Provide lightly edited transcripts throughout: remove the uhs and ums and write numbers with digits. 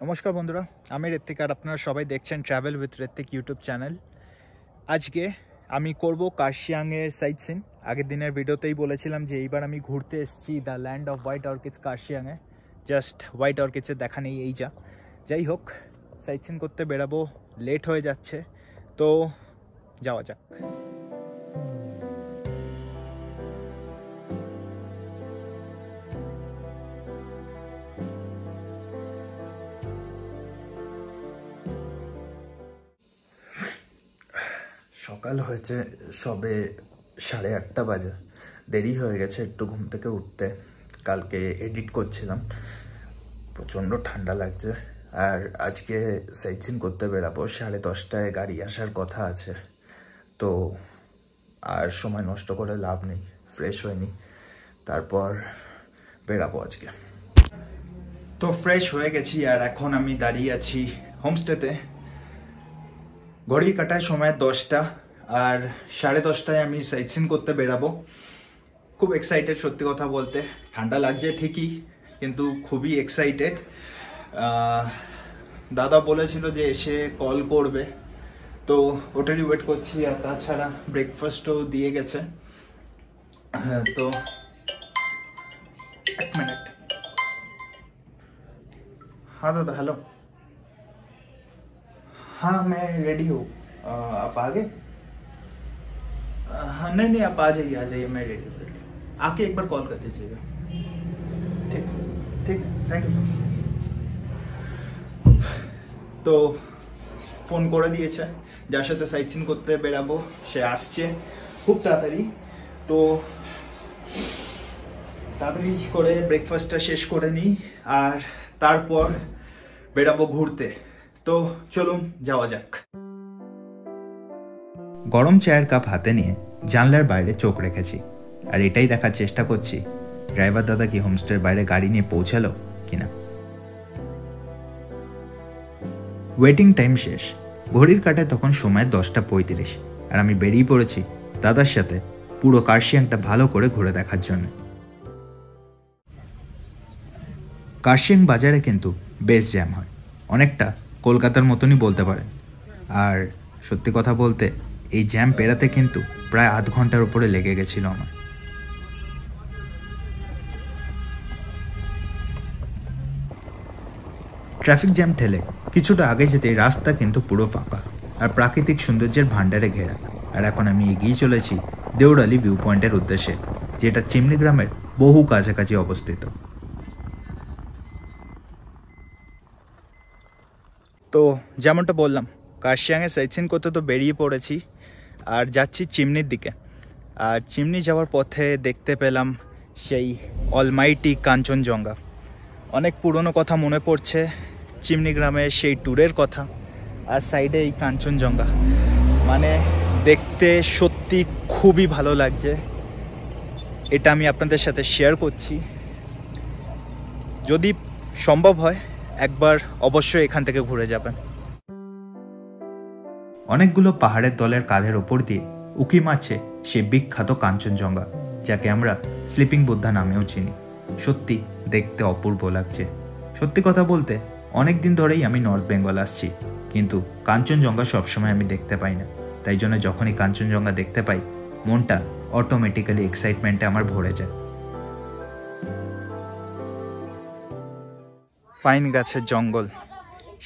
নমস্কার বন্ধুরা, আমি ঋত্বিক আর আপনারা সবাই দেখছেন travel with Ritwik YouTube channel. আজকে আমি করব কার্শিয়াংয়ের সাইট সিন। আগের দিনের ভিডিওতেই বলেছিলাম যে এইবার আমি ঘুরতে এসেছি the land of white orchids কার্শিয়াংয়ে। জাস্ট হোয়াইট অর্কিডসের দেখা নেই এই যা। যাই হোক, সাইট সিন করতে বেরাবো, লেট হয়ে যাচ্ছে, তো যাওয়া যাক। সকাল হয়েছে সবে 8:30 বাজে, দেরি হয়ে গেছে একটু ঘুম থেকে উঠতে। কালকে এডিট করছিলাম, প্রচণ্ড ঠান্ডা লাগছে। আর আজকে সাইট সিন করতে বেরাবো, 10:30টায় গাড়ি আসার কথা আছে, তো আর সময় নষ্ট করে লাভ নেই। ফ্রেশ হয়নি, তারপর বেরাবো আজকে। তো ফ্রেশ হয়ে গেছি আর এখন আমি দাঁড়িয়ে আছি হোমস্টেতে। ঘড়ির কাটায় সময় 10টা, আর 10:30টায় আমি সাইট সিন করতে বেরাবো। খুব এক্সাইটেড, সত্যি কথা বলতে। ঠান্ডা লাগছে ঠিকই, কিন্তু খুবই এক্সাইটেড। দাদা বলেছিল যে এসে কল করবে, তো ওটারই ওয়েট করছি। আর তাছাড়া ব্রেকফাস্টও দিয়ে গেছে। তো এক মিনিট। हाँ दादा, हेलो। हाँ मैं रेडी हूँ, आप आ गए? हाँ नहीं, आप आ जाइए, मैं रेडी हूँ। आके एक बार कॉल कर दीजिएगा। ठीक ठीक है, थैंक यू। তো ফোন করে দিয়েছে, যার সাথে সাইট সিন করতে বেরাবো সে আসছে খুব তাড়াতাড়ি। তো তাড়াতাড়ি করে ব্রেকফাস্টটা শেষ করে নিই, আর তারপর বেরাবো ঘুরতে। তো চলুন যাওয়া যাক। গরম চায়ের কাপ হাতে নিয়ে জানলার বাইরে চোখ রেখেছি, আর এটাই দেখার চেষ্টা করছি ড্রাইভার দাদা কি হোমস্টের বাইরে গাড়ি নিয়ে পৌঁছালো কিনা। ওয়েটিং টাইম শেষ, ঘড়ির কাঁটায় তখন সময় 10:35, আর আমি বেরিয়ে পড়েছি দাদার সাথে পুরো কার্শিয়াংটা ভালো করে ঘুরে দেখার জন্য। কার্শিয়াং বাজারে কিন্তু বেশ জ্যাম হয়, অনেকটা কলকাতার মতনই বলতে পারেন। আর সত্যি কথা বলতে এই জ্যাম পেরাতে কিন্তু প্রায় আধ ঘন্টার উপরে লেগে গেছিল আমার। ট্রাফিক জ্যাম ঠেলে কিছুটা আগে যেতেই রাস্তা কিন্তু পুরো ফাঁকা আর প্রাকৃতিক সৌন্দর্যের ভাণ্ডারে ঘেরা। আর এখন আমি এগিয়ে চলেছি দেউরালি ভিউ পয়েন্টের উদ্দেশ্যে, যেটা চিমনি গ্রামের বহু কাছাকাছি অবস্থিত। তো যেমনটা বললাম, কার্শিয়াংয়ে সাইট সিন করতে তো বেরিয়ে পড়েছি, আর যাচ্ছি চিমনির দিকে। আর চিমনি যাওয়ার পথে দেখতে পেলাম সেই অলমাইটি কাঞ্চনজঙ্ঘা। অনেক পুরনো কথা মনে পড়ছে, চিমনি গ্রামের সেই ট্যুরের কথা, আর সাইডে এই কাঞ্চনজঙ্ঘা। মানে দেখতে সত্যি খুবই ভালো লাগছে। এটা আমি আপনাদের সাথে শেয়ার করছি। যদি সম্ভব হয় একবার অবশ্যই এখান থেকে ঘুরে যাবেন। অনেকগুলো পাহাড়ের দলের কাঁধের ওপর দিয়ে উকি মারছে সে বিখ্যাত কাঞ্চনজঙ্ঘা, যাকে আমরা স্লিপিং বুদ্ধা নামেও চিনি। সত্যি দেখতে অপূর্ব লাগছে। সত্যি কথা বলতে অনেক দিন ধরেই আমি নর্থ বেঙ্গল আসছি, কিন্তু কাঞ্চনজঙ্ঘা সবসময় আমি দেখতে পাই না। তাই জন্য যখনই কাঞ্চনজঙ্ঘা দেখতে পাই, মনটা অটোমেটিক্যালি এক্সাইটমেন্টে আমার ভরে যায়। পাইন গাছের জঙ্গল,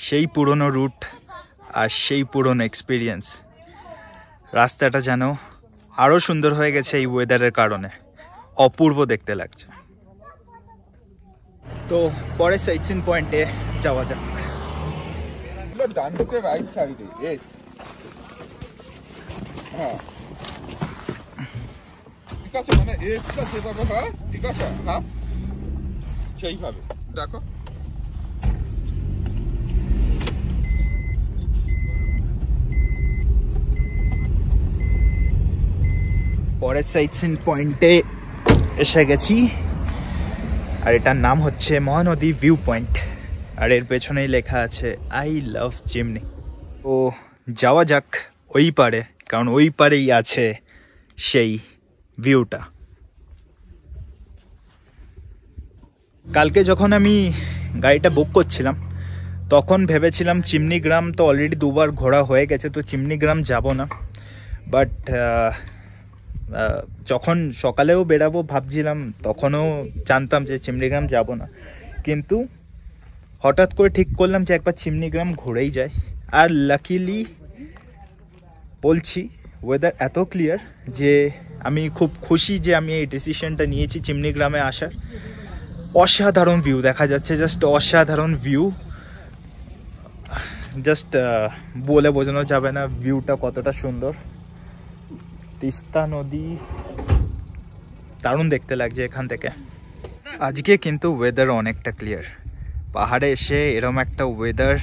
সেই পুরনো রুট আর সেই পুরনো এক্সপিরিয়েন্স। রাস্তাটা যেন আরও সুন্দর হয়ে গেছে এই ওয়েদারের কারণে, অপূর্ব দেখতে লাগছে। তো পরে সাইট সিন পয়েন্টে যাওয়া যাক। ডান দিকে রাইট সাইডে এস। হ্যাঁ ঠিক আছে, মানে এসটা যেভাবে হয় ঠিক আছে, হ্যাঁ সেইভাবে দেখো। পরের সাইট সিন পয়েন্টে এসে গেছি, আর এটার নাম হচ্ছে মহানদী ভিউ পয়েন্ট, আর এর পেছনেই লেখা আছে আই লাভ চিমনি। ও যাওয়া যাক ওই পারে, কারণ ওই পারেই আছে সেই ভিউটা। কালকে যখন আমি গাড়িটা বুক করছিলাম, তখন ভেবেছিলাম চিমনি গ্রাম তো অলরেডি 2বার ঘোরা হয়ে গেছে, তো চিমনি গ্রাম যাব না। বাট যখন সকালেও বেরাবো ভাবছিলাম, তখনও জানতাম যে চিমনি গ্রাম যাব না, কিন্তু হঠাৎ করে ঠিক করলাম যে একবার চিমনি গ্রাম ঘুরেই যায়। আর লাকিলি বলছি ওয়েদার এত ক্লিয়ার যে আমি খুব খুশি যে আমি এই ডিসিশনটা নিয়েছি চিমনি গ্রামে আসার। অসাধারণ ভিউ দেখা যাচ্ছে, জাস্ট অসাধারণ ভিউ, জাস্ট বলে বোঝানো যাবে না ভিউটা কতটা সুন্দর। তিস্তা নদী দারুণ দেখতে লাগছে এখান থেকে। আজকে কিন্তু ওয়েদার অনেকটা ক্লিয়ার। পাহাড়ে এসে এরম একটা ওয়েদার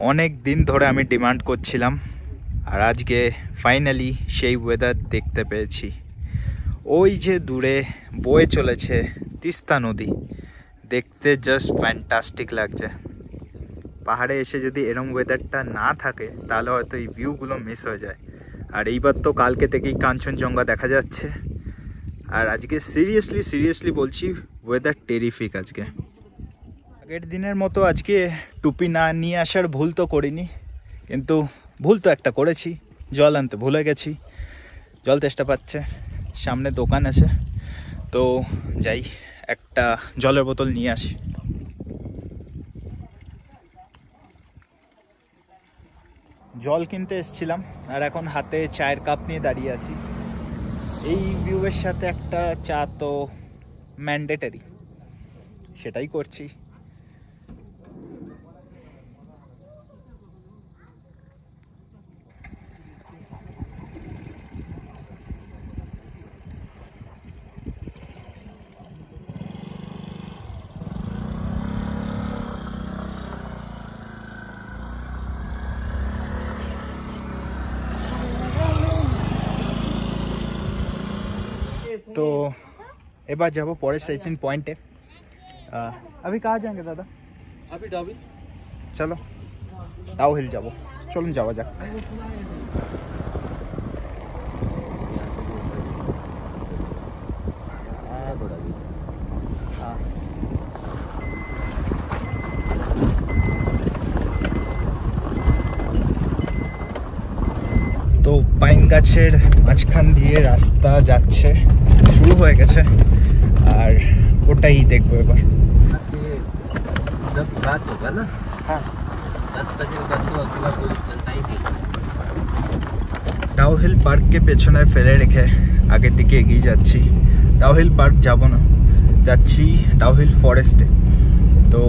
অনেক দিন ধরে আমি ডিমান্ড করছিলাম, আর আজকে ফাইনালি সেই ওয়েদার দেখতে পেয়েছি। ওই যে দূরে বয়ে চলেছে তিস্তা নদী, দেখতে জাস্ট ফ্যান্টাস্টিক লাগছে। পাহাড়ে এসে যদি এরম ওয়েদারটা না থাকে তাহলে হয়তো এই ভিউগুলো মিস হয়ে যায়। আর এইবার তো কালকে থেকেই কাঞ্চনজঙ্ঘা দেখা যাচ্ছে। আর আজকে সিরিয়াসলি বলছি ওয়েদার টেরিফিক আজকে। আগের দিনের মতো আজকে টুপি না নিয়ে আসার ভুল তো করিনি, কিন্তু ভুল তো একটা করেছি, জল আনতে ভুলে গেছি। জল তেষ্টা পাচ্ছে, সামনে দোকান আছে, তো যাই একটা জলের বোতল নিয়ে আসি। জল কিনতে এসেছিলাম আর এখন হাতে চায়ের কাপ নিয়ে দাঁড়িয়ে আছি। এই ভিউয়ের সাথে একটা চা তো ম্যান্ডেটারি, সেটাই করছি। तो এবার যাব পরের সাইসিং পয়েন্টে। अभी कहाँ जाएंगे दादा? अभी डाउहिल। चलो डाउहिल যাব, চলুন যাওয়া যাক। তো পাইন গাছের মাঝখান দিয়ে রাস্তা যাচ্ছে, শুরু হয়ে গেছে, আর ওটাই দেখবো এবার। जब रात होगा ना, हाँ 10 बजे के बाद तो अगला कोई चलता ही नहीं। ডাউহিল পার্ককে পেছনে ফেলে রেখে আগের দিকে এগিয়ে যাচ্ছি। ডাউহিল পার্ক যাব না, যাচ্ছি ডাউহিল ফরেস্টে। তো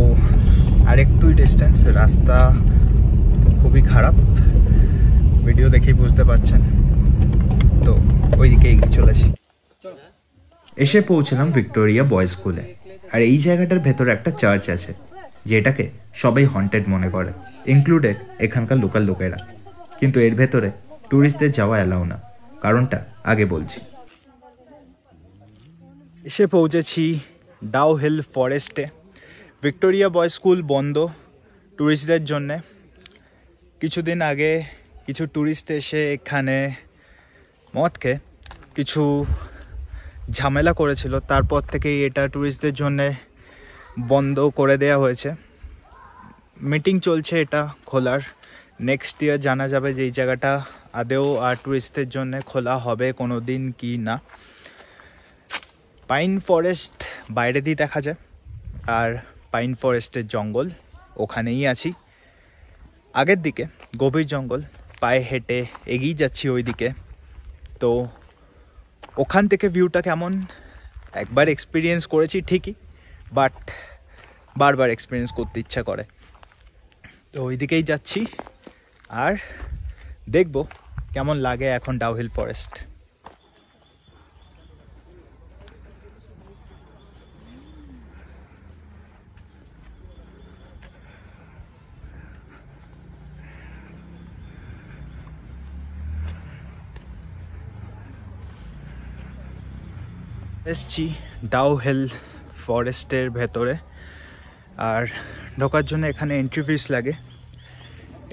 আর একটুই ডিস্টেন্স, রাস্তা খুবই খারাপ, ভিডিও দেখেই বুঝতে পারছেন। তো ওইদিকে এগিয়ে চলেছি। এসে পৌঁছলাম ভিক্টোরিয়া বয়েজ স্কুলে। আর এই জায়গাটার ভেতরে একটা চার্চ আছে, যেটাকে সবাই হন্টেড মনে করে, ইনক্লুডেড এখানকার লোকাল লোকেরা। কিন্তু এর ভেতরে ট্যুরিস্টদের যাওয়া অ্যালাউ না, কারণটা আগে বলছি। এসে পৌঁছেছি ডাউহিল ফরেস্টে। ভিক্টোরিয়া বয়েজ স্কুল বন্ধ ট্যুরিস্টদের জন্যে। কিছুদিন আগে কিছু ট্যুরিস্ট এসে এখানে মদ খেয়ে কিছু ঝামেলা করেছিল, তারপর থেকেই এটা ট্যুরিস্টদের জন্যে বন্ধ করে দেওয়া হয়েছে। মিটিং চলছে এটা খোলার, নেক্সট ইয়ার জানা যাবে যে এই জায়গাটা আদেও আর ট্যুরিস্টদের জন্য খোলা হবে কোনো দিন কি না। পাইন ফরেস্ট বাইরে দিয়ে দেখা যায়, আর পাইন ফরেস্টের জঙ্গল ওখানেই আছি। আগের দিকে গভীর জঙ্গল, পায়ে হেঁটে এগিয়ে যাচ্ছি ওই দিকে। তো ওখান থেকে ভিউটা কেমন একবার এক্সপিরিয়েন্স করেছি ঠিকই, বাট বারবার এক্সপিরিয়েন্স করতে ইচ্ছা করে। তো ওই দিকেই যাচ্ছি আর দেখব কেমন লাগে এখন ডাউহিল ফরেস্ট। এসছি ডাউহিল ফরেস্টের ভেতরে, আর ঢোকার জন্য এখানে এন্ট্রি ফিস লাগে।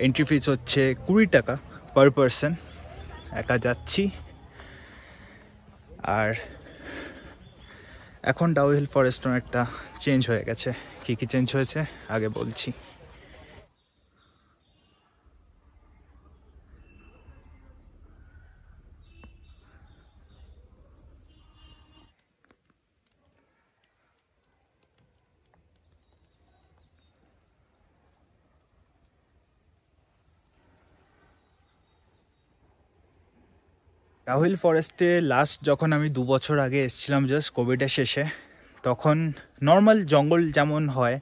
এন্ট্রি ফিস হচ্ছে 20 টাকা পার পারসন। একা যাচ্ছি। আর এখন ডাউহিল ফরেস্ট অনেকটা চেঞ্জ হয়ে গেছে। কী কী চেঞ্জ হয়েছে আগে বলছি। রাহুল ফরেস্টে লাস্ট যখন আমি 2 বছর আগে এসেছিলাম জাস্ট কোভিডের শেষে, তখন নর্মাল জঙ্গল যেমন হয়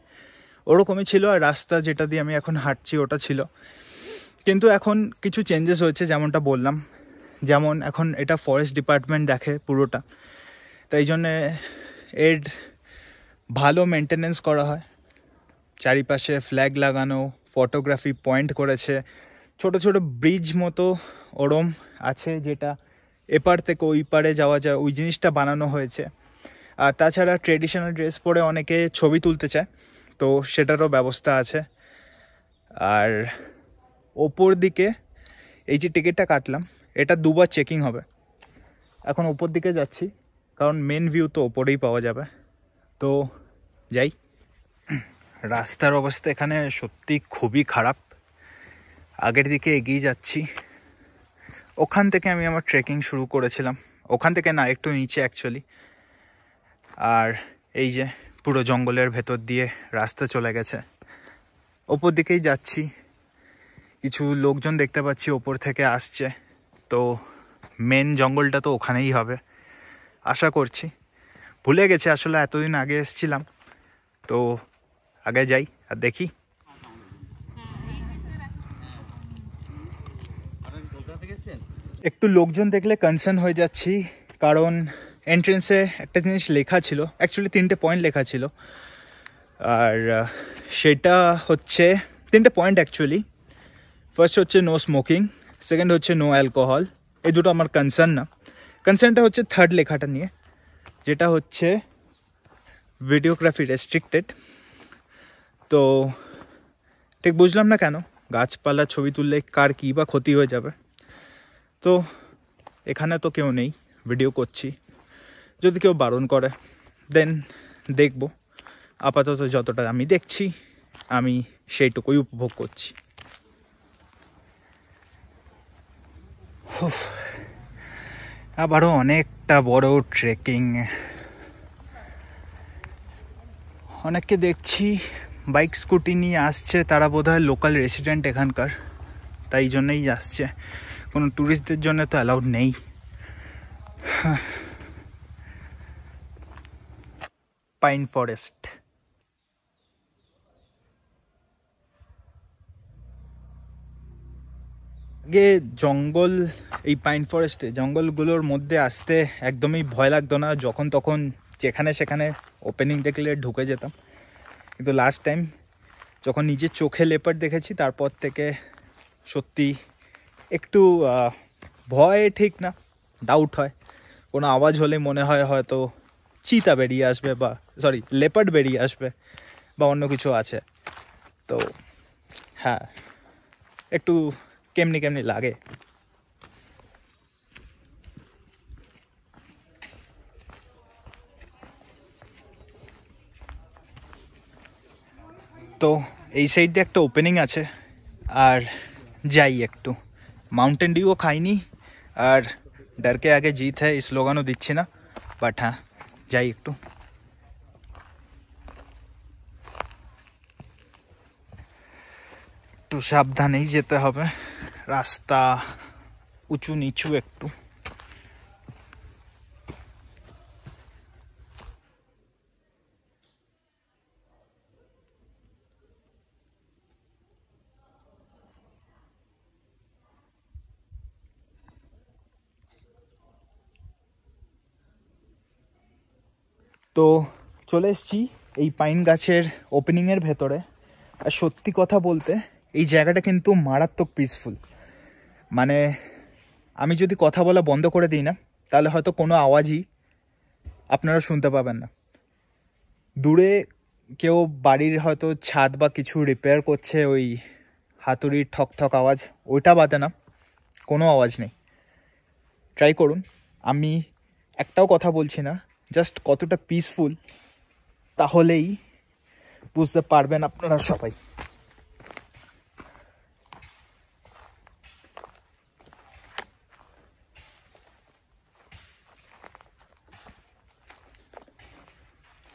ওরকমই ছিল, আর রাস্তা যেটা দিয়ে আমি এখন হাঁটছি ওটা ছিল। কিন্তু এখন কিছু চেঞ্জেস হয়েছে, যেমনটা বললাম, যেমন এখন এটা ফরেস্ট ডিপার্টমেন্ট দেখে পুরোটা, তাই জন্যে এর ভালো মেনটেনেন্স করা হয়। চারিপাশে ফ্ল্যাগ লাগানো, ফটোগ্রাফি পয়েন্ট করেছে, ছোট ছোট ব্রিজ মতো ওরম আছে যেটা এপার থেকে ওই পারে যাওয়া যায়, ওই জিনিসটা বানানো হয়েছে। আর তাছাড়া ট্রেডিশনাল ড্রেস পরে অনেকে ছবি তুলতে চায়, তো সেটারও ব্যবস্থা আছে। আর ওপর দিকে এই যে টিকিটটা কাটলাম, এটা 2 বার চেকিং হবে। এখন ওপর দিকে যাচ্ছি কারণ মেন ভিউ তো ওপরেই পাওয়া যাবে, তো যাই। রাস্তার অবস্থা এখানে সত্যি খুবই খারাপ। আগের দিকে এগিয়ে যাচ্ছি, ওখান থেকে আমি আমার ট্রেকিং শুরু করেছিলাম, ওখান থেকে না, একটু নিচে অ্যাকচুয়ালি। আর এই যে পুরো জঙ্গলের ভেতর দিয়ে রাস্তা চলে গেছে, ওপর দিকেই যাচ্ছি। কিছু লোকজন দেখতে পাচ্ছি ওপর থেকে আসছে, তো মেন জঙ্গলটা তো ওখানেই হবে আশা করছি। ভুলে গেছি আসলে, এতদিন আগে এসেছিলাম, তো আগে যাই আর দেখি। একটু লোকজন দেখলে কনসার্ন হয়ে যাচ্ছি, কারণ এন্ট্রেন্সে একটা জিনিস লেখা ছিল, অ্যাকচুয়ালি 3টে পয়েন্ট লেখা ছিল। আর সেটা হচ্ছে 3টে পয়েন্ট অ্যাকচুয়ালি। ফার্স্ট হচ্ছে নো স্মোকিং, সেকেন্ড হচ্ছে নো অ্যালকোহল। এই দুটো আমার কনসার্ন না, কনসার্নটা হচ্ছে থার্ড লেখাটা নিয়ে, যেটা হচ্ছে ভিডিওগ্রাফি রেস্ট্রিক্টেড। তো ঠিক বুঝলাম না কেন, গাছপালা ছবি তুললে কার কী বা ক্ষতি হয়ে যাবে। তো এখানে তো কেউ নেই, ভিডিও করছি, যদি কেউ বারণ করে দেন দেখব। আপাতত যতটা আমি দেখছি আমি সেইটুকুই উপভোগ করছি। আবারও অনেকটা বড় ট্রেকিং। অনেককে দেখছি বাইক স্কুটি নিয়ে আসছে, তারা বোধহয় লোকাল রেসিডেন্ট এখানকার, তাই জন্যই আসছে, কোনো ট্যুরিস্টদের জন্য তো অ্যালাউড নেই। Pine forest. আগে জঙ্গল, এই পাইন ফরেস্টে জঙ্গলগুলোর মধ্যে আসতে একদমই ভয় লাগতো না, যখন তখন যেখানে সেখানে ওপেনিং দেখলে ঢুকে যেতাম। কিন্তু লাস্ট টাইম যখন নিজের চোখে লেপার্ড দেখেছি, তারপর থেকে সত্যি একটু ভয় ঠিক না, ডাউট হয়। কোনো আওয়াজ হলে মনে হয় হয়তো চিতা বেরিয়ে আসবে, বা সরি লেপার্ড বেরিয়ে আসবে, বা অন্য কিছু আছে। তো হ্যাঁ, একটু কেমনি কেমনি লাগে। তো এই সাইড দিয়ে একটা ওপেনিং আছে, আর যাই একটু। মাউন্টেন ডিউও খাইনি, আর ডরকে আগে জিত হ্যায় এই স্লোগানও দিচ্ছি না, বাট হ্যাঁ যাই একটু। একটু সাবধানেই যেতে হবে, রাস্তা উঁচু নিচু একটু। তো চলে এসেছি এই পাইন গাছের ওপেনিংয়ের ভেতরে। আর সত্যি কথা বলতে এই জায়গাটা কিন্তু মারাত্মক পিসফুল। মানে আমি যদি কথা বলা বন্ধ করে দিই না, তাহলে হয়তো কোনো আওয়াজই আপনারা শুনতে পাবেন না। দূরে কেউ বাড়ির হয়তো ছাদ বা কিছু রিপেয়ার করছে, ওই হাতুড়ির ঠক ঠক আওয়াজ, ওইটা বাদে না কোনো আওয়াজ নেই। ট্রাই করুন, আমি একটাও কথা বলছি না, জাস্ট কতটা পিসফুল তাহলেই বুঝতে পারবেন আপনারা সবাই।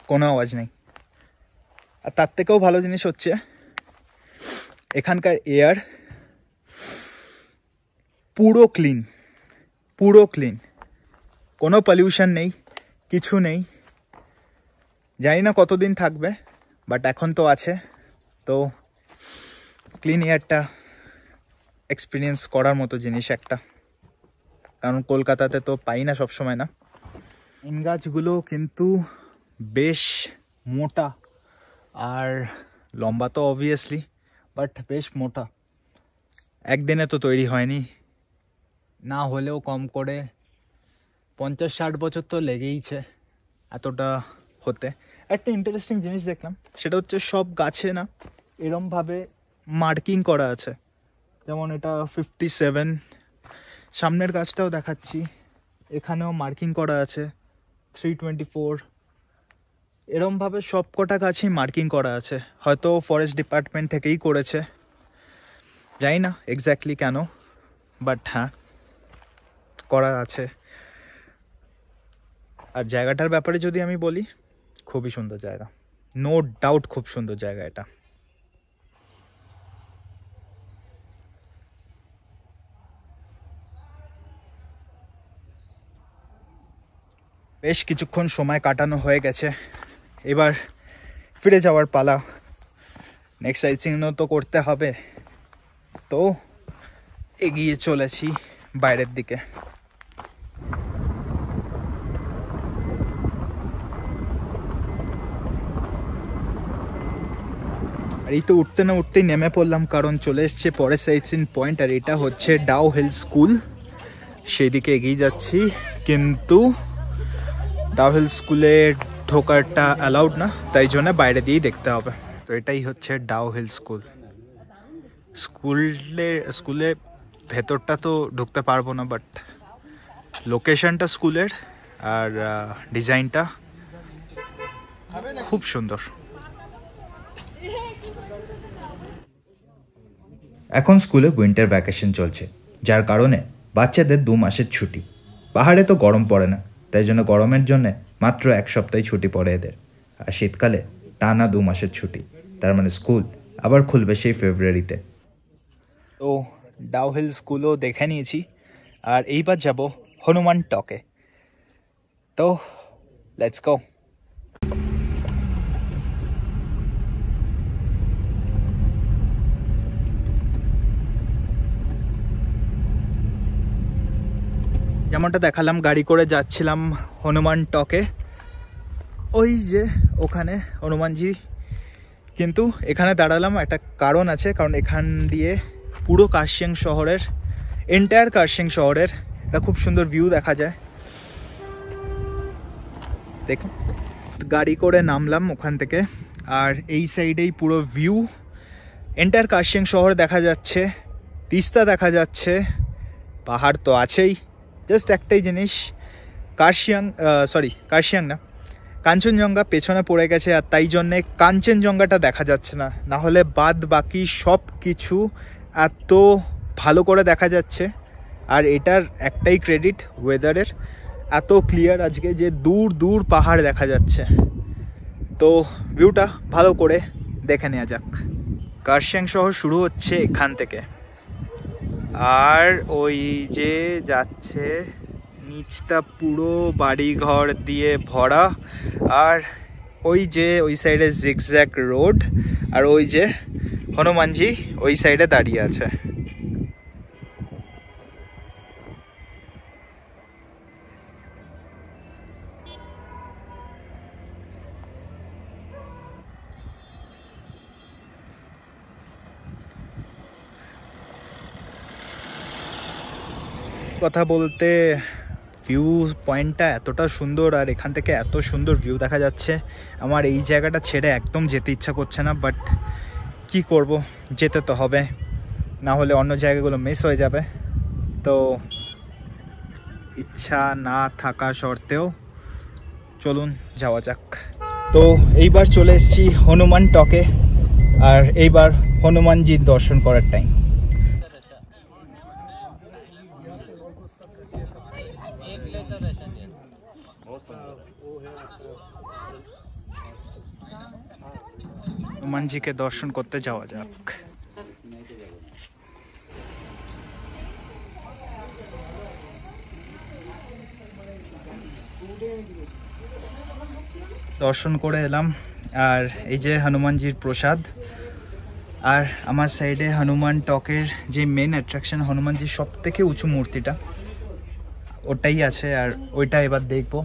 কোনো আওয়াজ নেই। আর তার থেকেও ভালো জিনিস হচ্ছে এখানকার এয়ার পুরো ক্লিন, পুরো ক্লিন, কোনো পলিউশন নেই, কিছু নেই। জানি না কতদিন থাকবে, বাট এখন তো আছে। তো ক্লিন এয়ারটা এক্সপিরিয়েন্স করার মতো জিনিস একটা, কারণ কলকাতাতে তো পাই না সবসময় না। নিম গাছগুলো কিন্তু বেশ মোটা আর লম্বা তো অবভিয়াসলি, বাট বেশ মোটা। একদিনে তো তৈরি হয়নি, না হলেও কম করে 50-60 বছর তো লেগেইছে এতটা হতে। একটা ইন্টারেস্টিং জিনিস দেখলাম, সেটা হচ্ছে সব গাছে না এরমভাবে মার্কিং করা আছে। যেমন এটা 57, সামনের গাছটাও দেখাচ্ছি, এখানেও মার্কিং করা আছে 324। এরমভাবে সব কটা গাছেই মার্কিং করা আছে, হয়তো ফরেস্ট ডিপার্টমেন্ট থেকেই করেছে, জানি না এক্স্যাক্টলি কেন, বাট হ্যাঁ করা আছে। আর জায়গাটার ব্যাপারে যদি আমি বলি, খুবই সুন্দর জায়গা, নো ডাউট খুব সুন্দর জায়গা এটা। বেশ কিছুক্ষণ সময় কাটানো হয়ে গেছে, এবার ফিরে যাওয়ার পালা। নেক্সট সাইট সিনও তো করতে হবে, তো এগিয়ে চলেছি বাইরের দিকে। আর এই তো উঠতে না উঠতেই নেমে পড়লাম, কারণ চলে এসছে পরের সাইট সিন পয়েন্ট, আর এটা হচ্ছে ডাউ হিল স্কুল। সেদিকে এগিয়ে যাচ্ছি, কিন্তু ডাউ হিল স্কুলে ঢোকারটা অ্যালাউড না, তাই জন্য বাইরে দিয়েই দেখতে হবে। তো এটাই হচ্ছে ডাউ হিল স্কুল। স্কুলে ভেতরটা তো ঢুকতে পারবো না, বাট লোকেশনটা স্কুলের আর ডিজাইনটা খুব সুন্দর। এখন স্কুলে উইন্টার ভ্যাকেশন চলছে, যার কারণে বাচ্চাদের 2 মাসের ছুটি। পাহাড়ে তো গরম পড়ে না, তাই জন্য গরমের জন্য মাত্র 1 সপ্তাহ ছুটি পড়ে এদের। আর শীতকালে টানা 2 মাসের ছুটি, তার মানে স্কুল আবার খুলবে সেই ফেব্রুয়ারিতে। তো ডাউ হিল স্কুলও দেখে নিয়েছি, আর এইবার যাব হনুমান টকে। তো লেটস গো। যেমনটা দেখালাম, গাড়ি করে যাচ্ছিলাম হনুমান টকে, ওই যে ওখানে হনুমানজি। কিন্তু এখানে দাঁড়ালাম একটা কারণ আছে, কারণ এখান দিয়ে পুরো কার্শিয়াং শহরের, এন্টায়ার কার্শিয়াং শহরের একটা খুব সুন্দর ভিউ দেখা যায়। দেখুন, গাড়ি করে নামলাম ওখান থেকে, আর এই সাইডেই পুরো ভিউ, এন্টায়ার কার্শিয়াং শহর দেখা যাচ্ছে, তিস্তা দেখা যাচ্ছে, পাহাড় তো আছেই। জাস্ট একটাই জিনিস, কার্শিয়াং না, কাঞ্চনজঙ্ঘা পেছনে পড়ে গেছে, আর তাই জন্যে কাঞ্চনজঙ্ঘাটা দেখা যাচ্ছে না। না হলে বাদ বাকি সব কিছু এত ভালো করে দেখা যাচ্ছে। আর এটার একটাই ক্রেডিট ওয়েদারের, এত ক্লিয়ার আজকে যে দূর দূর পাহাড় দেখা যাচ্ছে। তো ভিউটা ভালো করে দেখে নেওয়া যাক। কার্শিয়াং শহর শুরু হচ্ছে এখান থেকে, আর ওই যে যাচ্ছে নিচটা পুরো বাড়িঘর দিয়ে ভরা, আর ওই যে ওই সাইডে জিগজ্যাগ রোড, আর ওই যে হনুমানজি ওই সাইডে দাঁড়িয়ে আছে। কথা বলতে ভিউ পয়েন্টটা এতটা সুন্দর, আর এখান থেকে এত সুন্দর ভিউ দেখা যাচ্ছে, আমার এই জায়গাটা ছেড়ে একদম যেতে ইচ্ছা করছে না, বাট কি করব, যেতে তো হবে, না হলে অন্য জায়গাগুলো মিস হয়ে যাবে। তো ইচ্ছা না থাকা সত্ত্বেও চলুন যাওয়া যাক। তো এইবার চলে এসেছি হনুমান টকে, আর এইবার হনুমানজির দর্শন করার টাইম। হনুমানজিকে দর্শন করতে যাওয়া যাক। দর্শন করে এলাম। আর এই যে হনুমানজির প্রসাদ, আর আমার সাইডে হনুমান টকের যে মেন অ্যাট্রাকশন, হনুমানজির সব থেকে উঁচু মূর্তিটা, ওটাই আছে। আর ওইটা এবার দেখবো।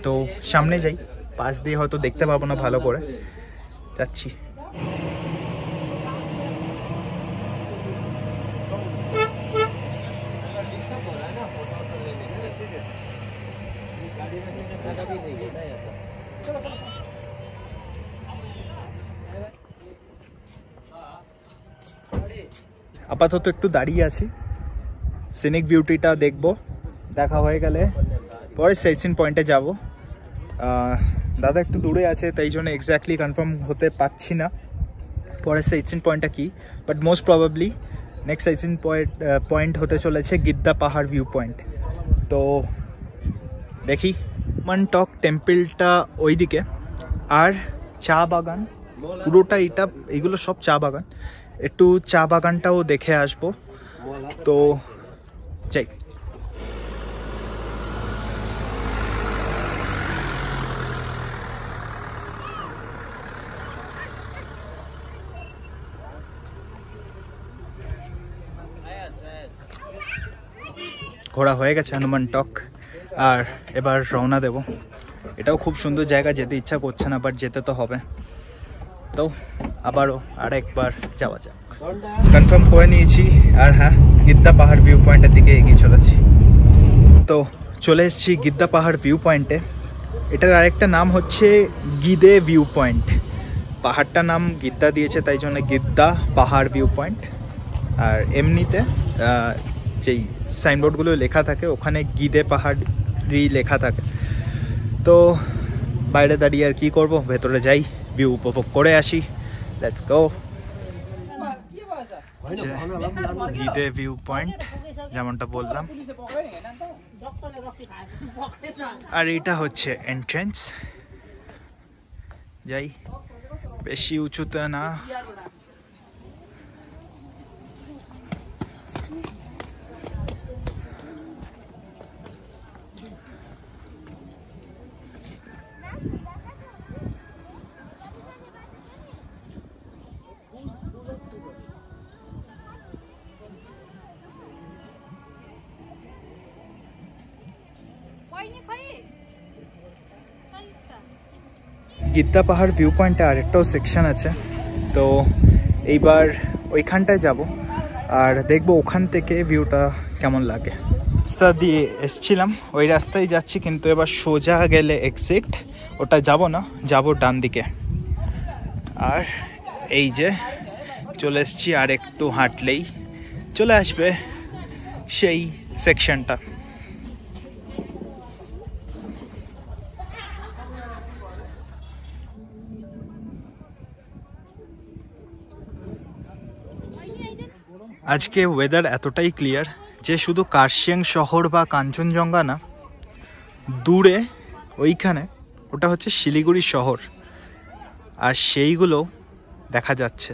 তো সামনে যাই, পাশ দিয়ে হয়তো দেখতে পাবো না ভালো করে, যাচ্ছি। আপাতত একটু দাঁড়িয়ে আছি, সিনিক বিউটিটা দেখবো। দেখা হয়ে গেলে পরে সাইট পয়েন্টে যাব। দাদা একটু দূরে আছে, তাই জন্য এক্স্যাক্টলি কনফার্ম হতে পারছি না পরে সাইট পয়েন্টটা কি, but most probably next sight point হতে চলেছে গিদ্দা পাহাড় ভিউ পয়েন্ট। তো দেখি। হনুমানটক টেম্পলটা ওইদিকে, আর চা বাগান পুরোটা, এগুলো সব চা বাগান। একটু চা বাগানটাও দেখে আসবো। তো যাই। ঘোরা হয়ে গেছে হনুমানটক, আর এবার রওনা দেব। এটাও খুব সুন্দর জায়গা, যেতে ইচ্ছা করছে না, বাট যেতে তো হবে। তো আবারও আরেকবার যাওয়া যাক। কনফার্ম করে নিয়েছি, আর হ্যাঁ, গিদ্দা পাহাড় ভিউ পয়েন্টের দিকে এগিয়ে চলেছি। তো চলে এসেছি গিদ্দা পাহাড় ভিউ পয়েন্টে। এটার আরেকটা নাম হচ্ছে গিদে ভিউ পয়েন্ট। পাহাড়টার নাম গিদ্দা দিয়েছে, তাই জন্য গিদ্দা পাহাড় ভিউ পয়েন্ট। আর এমনিতে যেই সাইনবোর্ডগুলো লেখা থাকে, ওখানে গিদে পাহাড়ি লেখা থাকে। তো বাইরে দাঁড়িয়ে আর কি করব, ভেতরে যাই, ভিউ উপভোগ করে আসি। Let's go. Giddhe view point যেমনটা বললাম, আর এটা হচ্ছে এন্ট্রেন্স। যাই, বেশি উঁচুতে না। গিদ্দা পাহাড় ভিউ পয়েন্টে আরেকটাও সেকশন আছে। তো এইবার ওইখানটায় যাব, আর দেখবো ওখান থেকে ভিউটা কেমন লাগে। রাস্তা দিয়ে এসছিলাম, ওই রাস্তায় যাচ্ছি, কিন্তু এবার সোজা গেলে এক্সিট, ওটা যাব না, যাব ডান দিকে। আর এই যে চলে এসছি, আর একটু হাঁটলেই চলে আসবে সেই সেকশনটা। আজকে ওয়েদার এতটাই ক্লিয়ার যে শুধু কার্শিয়াং শহর বা কাঞ্চনজঙ্ঘা না, দূরে ওইখানে ওটা হচ্ছে শিলিগুড়ি শহর, আর সেইগুলো দেখা যাচ্ছে।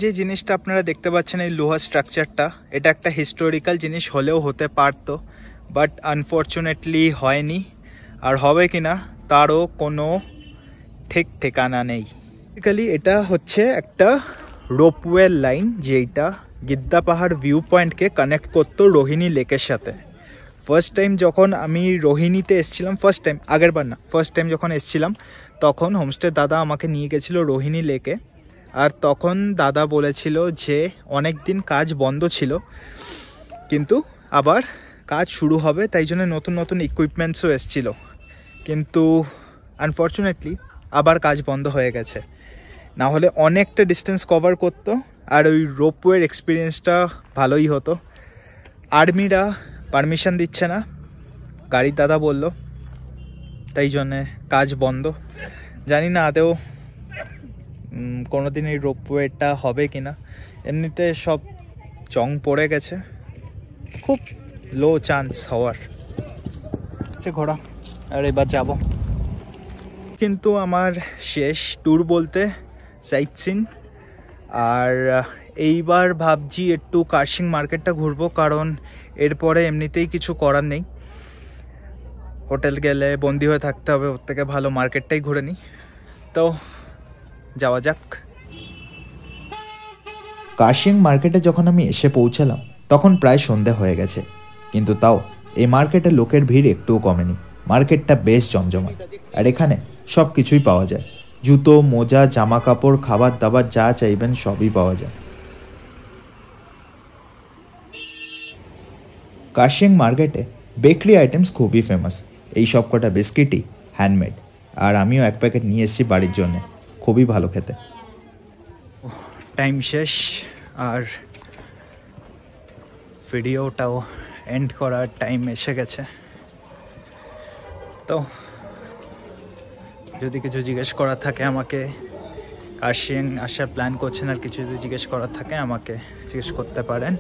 যে জিনিসটা আপনারা দেখতে পাচ্ছেন, এই লোহা স্ট্রাকচারটা, এটা একটা হিস্টোরিক্যাল জিনিস হলেও হতে পারতো, বাট আনফর্চুনেটলি হয়নি। আর হবে কিনা তারও কোনো ঠিক ঠিকানা নেই। বেসিক্যালি এটা হচ্ছে একটা রোপওয়ে লাইন, যেটা গিদ্দা পাহাড় ভিউ পয়েন্টকে কানেক্ট করতো রোহিণী লেকের সাথে। ফার্স্ট টাইম যখন আমি রোহিণীতে এসেছিলাম, ফার্স্ট টাইম যখন এসেছিলাম, তখন হোমস্টে দাদা আমাকে নিয়ে গেছিলো রোহিণী লেকে। আর তখন দাদা বলেছিল যে অনেক দিন কাজ বন্ধ ছিল, কিন্তু আবার কাজ শুরু হবে, তাই জন্য নতুন নতুন ইকুইপমেন্টসও এসেছিল। কিন্তু আনফর্চুনেটলি আবার কাজ বন্ধ হয়ে গেছে, না হলে অনেকটা ডিস্টেন্স কভার করতো, আর ওই রোপওয়ের এক্সপিরিয়েন্সটা ভালোই হতো। আর্মিরা পারমিশন দিচ্ছে না, গাড়ির দাদা বলল, তাই জন্যে কাজ বন্ধ। জানি না আদেও কোনোদিন এই রোপওয়েটা হবে কি না। এমনিতে সব জং পড়ে গেছে, খুব লো চান্স হওয়ার। সে ঘোড়া আর এবার যাব। কিন্তু আমার শেষ ট্যুর বলতে সাইট সিন। আর এইবার ভাবছি একটু কার্শিং মার্কেটটা ঘুরবো, কারণ এরপরে এমনিতেই কিছু করার নেই। হোটেল গেলে বন্দি হয়ে থাকতে হবে, ওর থেকে ভালো মার্কেটটাই ঘুরে নিই। তো যাওয়া যাক। কার্শিং মার্কেটে যখন আমি এসে পৌঁছালাম তখন প্রায় সন্ধে হয়ে গেছে, কিন্তু তাও এই মার্কেটে লোকের ভিড় একটুও কমেনি। মার্কেটটা বেশ জমজমাট, আর এখানে সব কিছুই পাওয়া যায়। জুতো, মোজা, জামা কাপড়, খাবার দাবার যা চাইবেন সবই পাওয়া যায়। কার্শিং মার্কেটে বেকারি আইটেমস খুবই ফেমাস। এই সব কটা বিস্কিটই হ্যান্ডমেড, আর আমিও এক প্যাকেট নিয়ে এসেছি বাড়ির জন্যে। খুবই ভালো খেতে। টাইম শেষ, আর ভিডিওটাও এন্ড করার টাইম এসে গেছে। তো যদি কিছু জিজ্ঞেস করার থাকে আমাকে, কার্শিং আসার প্ল্যান করছেন আর কিছু যদি জিজ্ঞেস করার থাকে আমাকে জিজ্ঞেস করতে পারেন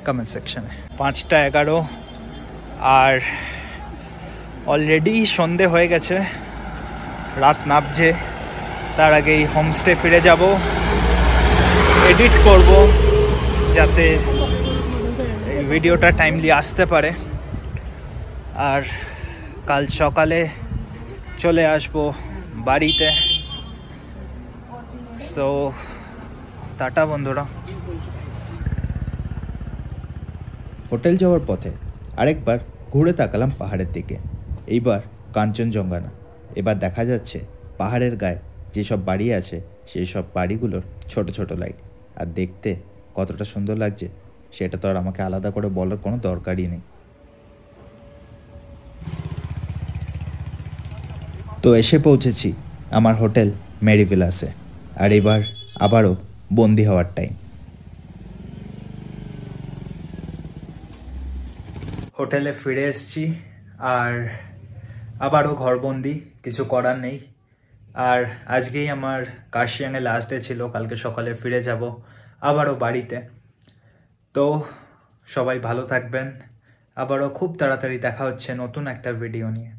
কমেন্ট সেকশনে। 5:11 আর অলরেডি সন্ধে হয়ে গেছে, রাত নামছে। তার আগেই হোমস্টে ফিরে যাব, এডিট করব যাতে এই ভিডিওটা টাইমলি আসতে পারে, আর কাল সকালে চলে আসব বাড়িতে। সো টাটা বন্ধুরা। হোটেল যাওয়ার পথে আরেকবার ঘুরে তাকালাম পাহাড়ের দিকে। এইবার কাঞ্চনজঙ্ঘা না, এবার দেখা যাচ্ছে পাহাড়ের গায়ে যেসব বাড়ি আছে সেই সব বাড়িগুলোর ছোট ছোট লাইট। আর দেখতে কতটা সুন্দর লাগছে সেটা তো আর আমাকে আলাদা করে বলার কোনো দরকারই নেই। তো এসে পৌঁছেছি আমার হোটেল মেরিভিলাসে, আর এবার আবারও বন্দি হওয়ার টাইম। হোটেলে ফিরে এসেছি, আর আবারও ঘরবন্দি, কিছু করার নেই। আর আজকেই আমার কার্শিয়াংয়ে লাস্ট ডে ছিল, কালকে সকালে ফিরে যাব আবারও বাড়িতে। তো সবাই ভালো থাকবেন, আবারও খুব তাড়াতাড়ি দেখা হচ্ছে নতুন একটা ভিডিও নিয়ে।